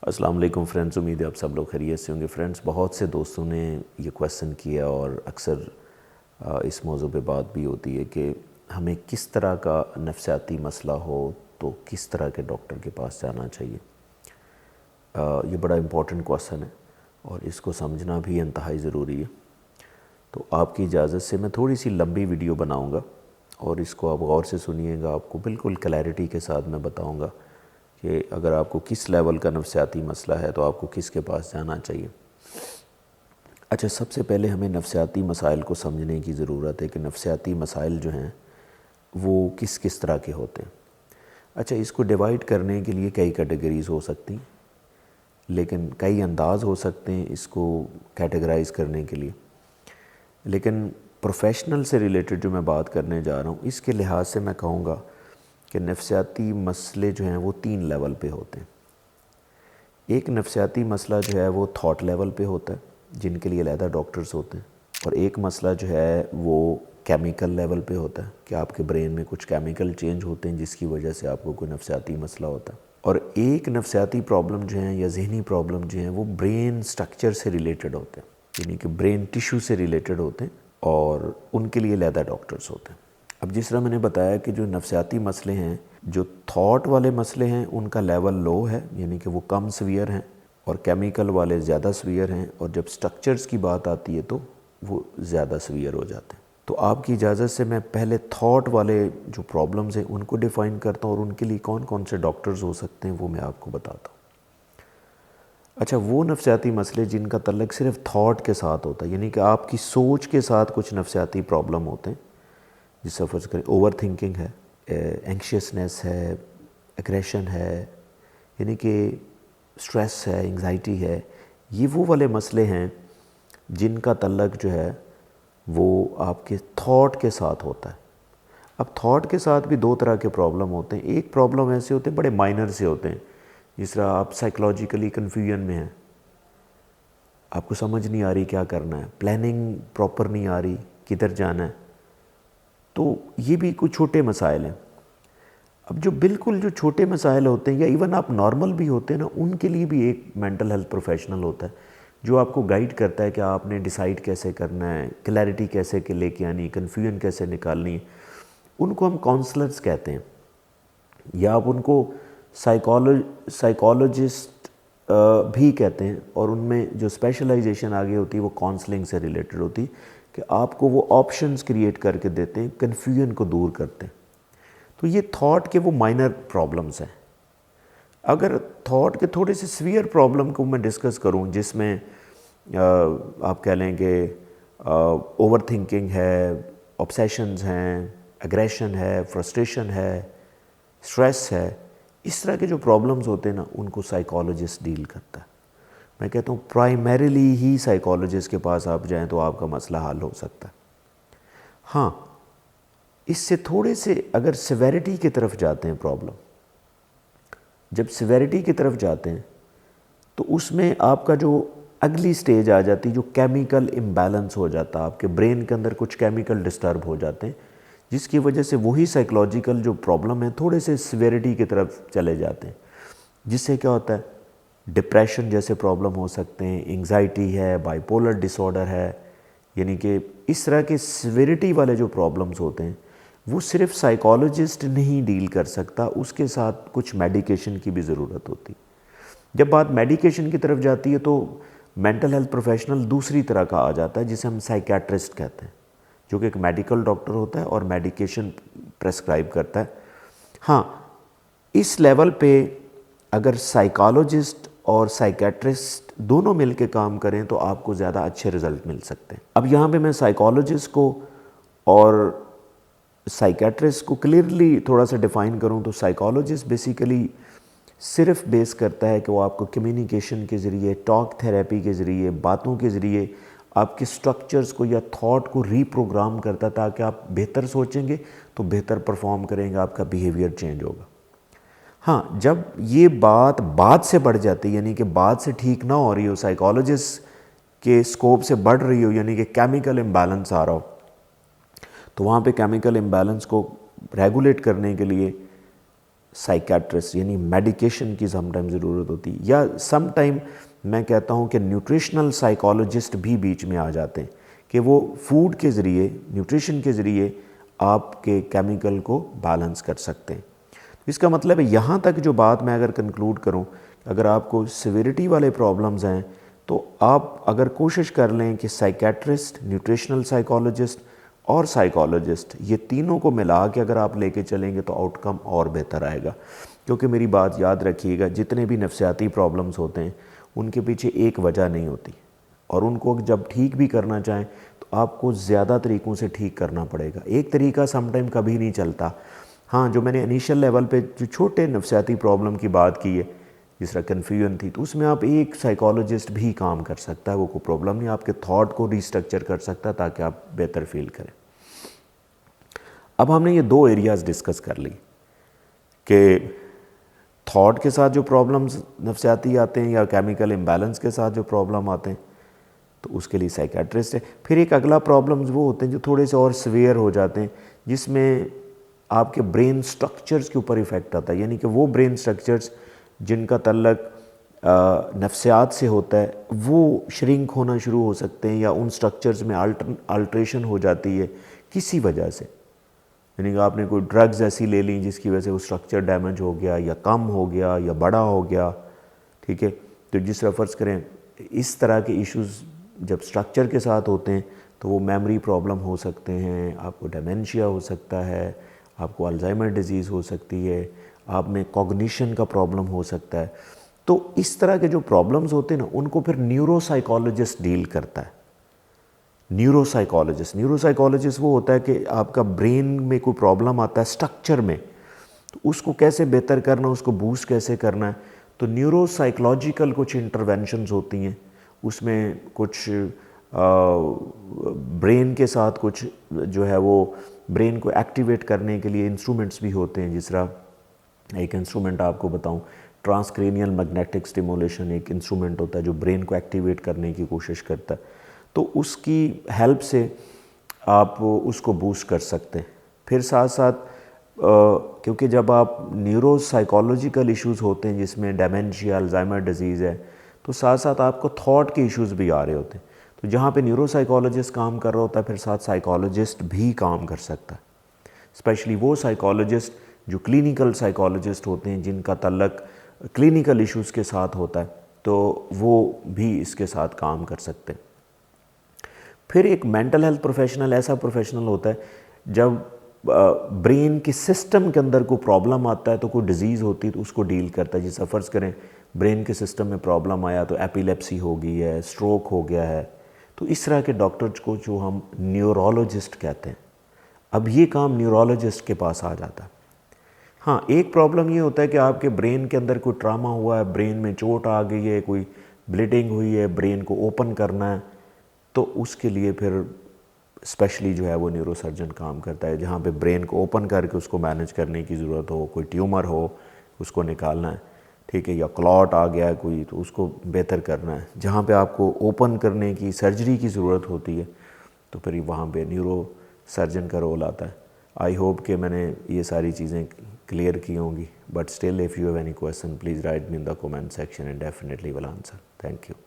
अस्सलाम वालेकुम फ्रेंड्स, उम्मीद है आप सब लोग खैरियत से होंगे। फ्रेंड्स, बहुत से दोस्तों ने ये क्वेश्चन किया और अक्सर इस मौजू पे बात भी होती है कि हमें किस तरह का नफसियाती मसला हो तो किस तरह के डॉक्टर के पास जाना चाहिए। ये बड़ा इम्पोर्टेंट क्वेश्चन है और इसको समझना भी इंतहाई ज़रूरी है। तो आपकी इजाज़त से मैं थोड़ी सी लंबी वीडियो बनाऊँगा और इसको आप गौर से सुनिएगा। आपको बिल्कुल क्लैरिटी के साथ मैं बताऊँगा कि अगर आपको किस लेवल का नफसियाती मसला है तो आपको किसके पास जाना चाहिए। अच्छा, सबसे पहले हमें नफसियाती मसाइल को समझने की ज़रूरत है कि नफसियाती मसाइल जो हैं वो किस किस तरह के होते हैं। अच्छा, इसको डिवाइड करने के लिए कई कैटेगरीज़ हो सकती हैं, लेकिन कई अंदाज़ हो सकते हैं इसको कैटेगराइज़ करने के लिए। लेकिन प्रोफेशनल से रिलेटेड जो मैं बात करने जा रहा हूँ, इसके लिहाज से मैं कहूँगा कि नफसियाती मसले जो हैं वो 3 लेवल पे होते हैं। एक नफसियाती मसला जो है वो थॉट लेवल पे होता है, जिनके लिए अलहदा डॉक्टर्स होते हैं। और एक मसला जो है वो केमिकल लेवल पे होता है कि आपके ब्रेन में कुछ केमिकल चेंज होते हैं जिसकी वजह से आपको कोई नफसियाती मसला होता है। और एक नफसियाती प्रॉब्लम जो है या जहनी प्रॉब्लम जो है वो ब्रेन स्ट्रक्चर से रिलेटेड होते हैं, यानी कि ब्रेन टिश्यू से रिलेटेड होते हैं और उनके लिए अलहदा डॉक्टर्स होते हैं। अब जिस तरह मैंने बताया कि जो नफसियाती मसले हैं, जो थॉट वाले मसले हैं उनका लेवल लो है, यानी कि वो कम सीवियर हैं, और केमिकल वाले ज़्यादा सीवियर हैं, और जब स्ट्रक्चर्स की बात आती है तो वो ज़्यादा सीवियर हो जाते हैं। तो आपकी इजाज़त से मैं पहले थॉट वाले जो प्रॉब्लम्स हैं उनको डिफ़ाइन करता हूँ और उनके लिए कौन कौन से डॉक्टर्स हो सकते हैं वो मैं आपको बताता हूँ। अच्छा, वो नफसियाती मसले जिनका तल्लुक़ सिर्फ थॉट के साथ होता है, यानी कि आपकी सोच के साथ कुछ नफसियाती प्रॉब्लम होते हैं, जिससे फर्ज करें ओवर थिंकिंग है, एंक्शियसनेस है, एग्रेशन है, यानी कि स्ट्रेस है, एंग्जाइटी है, ये वो वाले मसले हैं जिनका तल्लुक़ जो है वो आपके थॉट के साथ होता है। अब थॉट के साथ भी 2 तरह के प्रॉब्लम होते हैं। एक प्रॉब्लम ऐसे होते हैं बड़े माइनर से होते हैं, जिस तरह आप साइकोलॉजिकली कन्फ्यूजन में हैं, आपको समझ नहीं आ रही क्या करना है, प्लानिंग प्रॉपर नहीं आ रही किधर जाना है, तो ये भी कुछ छोटे मसाइल हैं। अब जो छोटे मसाइल होते हैं या इवन आप नॉर्मल भी होते हैं ना, उनके लिए भी एक मेंटल हेल्थ प्रोफेशनल होता है जो आपको गाइड करता है कि आपने डिसाइड कैसे करना है, क्लैरिटी कैसे के लेके आनी, कन्फ्यूजन कैसे निकालनी है। उनको हम काउंसलर्स कहते हैं, या आप उनको साइकोलॉजिस्ट भी कहते हैं, और उनमें जो स्पेशलाइजेशन आगे होती है वो काउंसलिंग से रिलेटेड होती है कि आपको वो ऑप्शंस क्रिएट करके देते हैं, कन्फ्यूजन को दूर करते हैं। तो ये थॉट के वो माइनर प्रॉब्लम्स हैं। अगर थॉट के थोड़े से सीवियर प्रॉब्लम को मैं डिस्कस करूं, जिसमें आप कह लें कि ओवर थिंकिंग है, ऑब्सेशंस हैं, एग्रेशन है, फ्रस्ट्रेशन है, स्ट्रेस है, इस तरह के जो प्रॉब्लम्स होते हैं ना, उनको साइकोलॉजिस्ट डील करता है। मैं कहता हूँ प्राइमरीली ही साइकोलॉजिस्ट के पास आप जाएं तो आपका मसला हल हो सकता है। हाँ, इससे थोड़े से अगर सिवेरिटी की तरफ जाते हैं प्रॉब्लम, जब सिवेरिटी की तरफ जाते हैं तो उसमें आपका जो अगली स्टेज आ जाती है, जो केमिकल इम्बैलेंस हो जाता है, आपके ब्रेन के अंदर कुछ केमिकल डिस्टर्ब हो जाते हैं, जिसकी वजह से वही साइकोलॉजिकल जो प्रॉब्लम है थोड़े से सिवेरिटी की तरफ चले जाते हैं। जिससे क्या होता है, डिप्रेशन जैसे प्रॉब्लम हो सकते हैं, एंग्जाइटी है, बाइपोलर डिसऑर्डर है, यानी कि इस तरह के सिविरिटी वाले जो प्रॉब्लम्स होते हैं वो सिर्फ साइकोलॉजिस्ट नहीं डील कर सकता, उसके साथ कुछ मेडिकेशन की भी ज़रूरत होती। जब बात मेडिकेशन की तरफ जाती है तो मेंटल हेल्थ प्रोफेशनल दूसरी तरह का आ जाता है, जिसे हम साइकियाट्रिस्ट कहते हैं, जो कि एक मेडिकल डॉक्टर होता है और मेडिकेशन प्रेस्क्राइब करता है। हाँ, इस लेवल पे अगर साइकोलॉजिस्ट और साइकियाट्रिस्ट दोनों मिलकर काम करें तो आपको ज़्यादा अच्छे रिज़ल्ट मिल सकते हैं। अब यहाँ पे मैं साइकोलॉजिस्ट को और साइकियाट्रिस्ट को क्लियरली थोड़ा सा डिफ़ाइन करूँ तो साइकोलॉजिस्ट बेसिकली सिर्फ बेस करता है कि वो आपको कम्युनिकेशन के ज़रिए, टॉक थेरेपी के ज़रिए, बातों के ज़रिए आपके स्ट्रक्चर्स को या थॉट को रीप्रोग्राम करता, ताकि आप बेहतर सोचेंगे तो बेहतर परफॉर्म करेंगे, आपका बिहेवियर चेंज होगा। हाँ, जब ये बात से बढ़ जाती है, यानी कि बात से ठीक ना हो रही हो, साइकोलॉजिस्ट के स्कोप से बढ़ रही हो, यानी कि केमिकल इम्बैलेंस आ रहा हो, तो वहाँ पे केमिकल इम्बैलेंस को रेगुलेट करने के लिए سائیکیٹرسٹ یعنی میڈیکیشن کی سم ٹائم ضرورت ہوتی ہے، یا سم ٹائم میں کہتا ہوں کہ نیوٹریشنل سائیکالوجسٹ بھی بیچ میں آ جاتے ہیں کہ وہ فوڈ کے ذریعے، نیوٹریشن کے ذریعے آپ کے کیمیکل کو بیلنس کر سکتے ہیں۔ اس کا مطلب ہے یہاں تک جو بات میں اگر کنکلوڈ کروں، اگر آپ کو سیویرٹی والے پرابلمز ہیں تو آپ اگر کوشش کر لیں کہ سائیکیٹرسٹ، نیوٹریشنل سائیکالوجسٹ اور سائیکالوجسٹ یہ تینوں کو ملا کے اگر آپ لے کے چلیں گے تو آؤٹ کم اور بہتر آئے گا۔ کیونکہ میری بات یاد رکھیے گا، جتنے بھی نفسیاتی پرابلمز ہوتے ہیں ان کے پیچھے ایک وجہ نہیں ہوتی، اور ان کو جب ٹھیک بھی کرنا چاہیں تو آپ کو زیادہ طریقوں سے ٹھیک کرنا پڑے گا۔ ایک طریقہ سم ٹائم کبھی نہیں چلتا۔ ہاں، جو میں نے انیشل لیول پہ جو چھوٹے نفسیاتی پرابلم کی بات کی ہے، جس طرح کنفیوژن تھی، تو اس میں آپ ایک سائیکالوجسٹ بھی کام کر سکتا ہے، وہ کوئی پرابلم نہیں، آپ کے تھاٹ کو ریسٹرکچر کر سکتا ہے تاکہ آپ بہتر فیل کریں۔ اب ہم نے یہ دو ایریاز ڈسکس کر لی کہ تھاٹ کے ساتھ جو پرابلمز نفسیاتی آتے ہیں یا کیمیکل امبیلنس کے ساتھ جو پرابلم آتے ہیں تو اس کے لیے سائیکیٹرسٹ ہے۔ پھر ایک اگلا پرابلمز وہ ہوتے ہیں جو تھوڑے سے اور سویئر ہو جاتے ہیں، جس میں آپ کے برین سٹرکچرز کے اوپر ایفیکٹ آتا ہے، یعنی کہ وہ برین سٹرکچرز جن کا تعلق نفسیات سے ہوتا ہے وہ شرنک ہونا شروع ہو سکتے ہیں، یا ان سٹرکچرز میں الٹریشن ہو جاتی ہے کسی وجہ سے، یعنی کہ آپ نے کوئی ڈرگز ایسی لے لیں جس کی وجہ سے وہ سٹرکچر ڈیمیج ہو گیا یا کم ہو گیا یا بڑا ہو گگیا، ٹھیک ہے۔ تو جس طرح فرض کریں اس طرح کے ایشوز جب سٹرکچر کے ساتھ ہوتے ہیں تو وہ میموری پرابلم ہو سکتے ہیں، آپ کو ڈیمینشیا ہو سکتا ہے، آپ کو الزائمر ڈیزیز ہو سکتی ہے، آپ میں کوگنیشن کا پرابلم ہو سکتا ہے۔ تو اس طرح کے جو پرابلمز ہوتے ہیں نا ان کو پھر نیورو سائیکالوجسٹ ڈیل کرتا ہے۔ نیورو سائیکالوجسٹ وہ ہوتا ہے کہ آپ کا برین میں کوئی پرابلم آتا ہے سٹرکچر میں، تو اس کو کیسے بہتر کرنا، اس کو بوسٹ کیسے کرنا ہے۔ تو نیورو سائیکولوجیکل کچھ انٹرونشنز ہوتی ہیں، اس میں کچھ برین کے ساتھ کچھ جو ہے وہ برین کو ایکٹیویٹ کرنے کے لیے انسٹرومنٹس بھی ہوتے ہیں، جس طرح ایک انسٹرومنٹ آپ کو بتاؤں، ٹرانسکرینیل میگنیٹک سٹیمولیشن ایک انسٹرومنٹ ہوتا ہے جو برین کو ایکٹیویٹ کرنے کی کوشش کرتا ہے، تو اس کی ہیلپ سے آپ اس کو بوسٹ کر سکتے ہیں۔ پھر ساتھ ساتھ کیونکہ جب آپ نیورو سائیکالوجیکل ایشوز ہوتے ہیں جس میں ڈیمینشیا، الزائمر ڈیزیز ہے، تو ساتھ ساتھ آپ کو تھاٹ کے ایشوز بھی آ رہے ہوتے ہیں، تو جہاں پہ نیورو سائیکالوجسٹ کام کر رہا ہوتا ہے پھر ساتھ سائیکالوجسٹ بھی کام کر سکتا ہے، اسپیشلی وہ سائیکالوجسٹ جو کلینیکل سائیکالوجسٹ ہوتے ہیں جن کا تعلق کلینیکل ایشوز کے ساتھ ہوتا ہے، تو وہ بھی اس کے ساتھ کام کر سکتے ہیں۔ پھر ایک مینٹل ہیلتھ پروفیشنل ایسا پروفیشنل ہوتا ہے جب برین کے سسٹم کے اندر کوئی پرابلم آتا ہے، تو کوئی ڈیزیز ہوتی ہے تو اس کو ڈیل کرتا ہے، جیسا فرض کریں برین کے سسٹم میں پرابلم آیا تو ایپیلیپسی ہو گئی ہے، سٹروک ہو گیا ہے، تو اس طرح کے ڈاکٹرز کو جو ہم نیورولوجسٹ کہتے ہیں، اب یہ کام نیورولوجسٹ کے پاس آ جاتا ہے۔ ہاں، ایک پرابلم یہ ہوتا ہے کہ آپ کے برین کے اندر کوئی ٹراما ہوا ہے، برین میں چوٹ آ گئی ہے، کوئی بلیڈنگ ہوئی ہے، برین کو اوپن کرنا ہے، تو اس کے لیے پھر اسپیشلی جو ہے وہ نیورو سرجن کام کرتا ہے، جہاں پہ برین کو اوپن کر کے اس کو مینج کرنے کی ضرورت ہو، کوئی ٹیومر ہو اس کو نکالنا ہے، ٹھیک ہے، یا کلاٹ آ گیا ہے کوئی تو اس کو بہتر کرنا ہے، جہاں پہ آپ کو اوپن کرنے کی سرجری کی ضرورت ہوتی ہے تو پھر وہاں پہ نیورو سرجن کا رول آتا ہے۔ آئی ہوپ کہ میں نے یہ ساری چیزیں کلیئر کی ہوں گی، but still if you have any question please write me in the comment section and definitely will answer. Thank you.